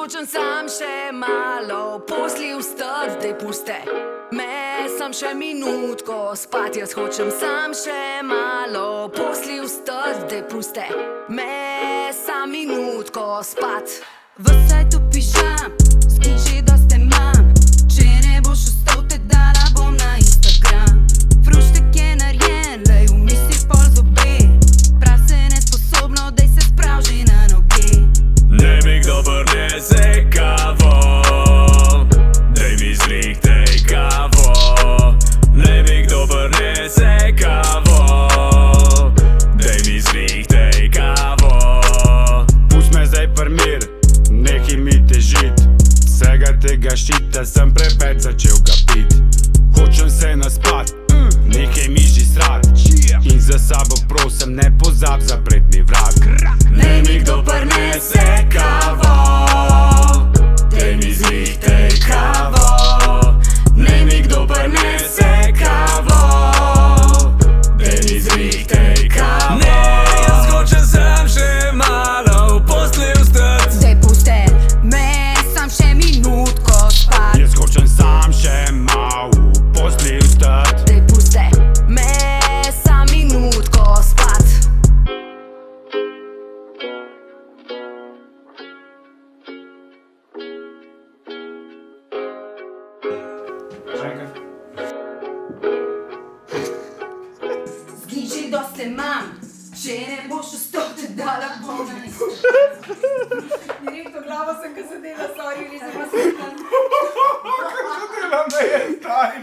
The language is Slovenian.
hočem sam še malo posli vstati, daj puste me sam še minutko spat. Jaz hočem sam še malo posli vstati, daj puste me sam minutko spat. V sajtu pižam, skin že dosti imam. Če ne boš vstal, te dala bom na Instagram. Fruštek je narejen, lej v misli pol zobe. Prase nesposobno, daj se sprav že na noge. Ne mi kdo prinese kavo, daj mi zrihtaj kavo. Ne mi kdo prinese kavo, daj mi zrihtaj kavo. Pust me zdaj pri mir, nehaj mi težit. Vsega tega šita sem preveč začel ga pit. Hočem se naspat, nehaj mi že srat. In za sabo prosim, ne pozab zapret mi vrat. Ne mi kdo prinese kavo, daj mi zrihtaj kavo. Ne mi kdo prinese kavo, daj mi zrihtaj kavo. Ne, jaz hočem sam še malo v posli vstati. Daj puste me sam še minutko spat. Jaz hočem sam še mal v posli vstat. Daj puste me sam minutko spat. Skin že dosti imam. Če ne boš vstal, te dala bom na Instagram. Direktno glavo sem ga zadela, sorry, res je pa sem. Dela me je staj.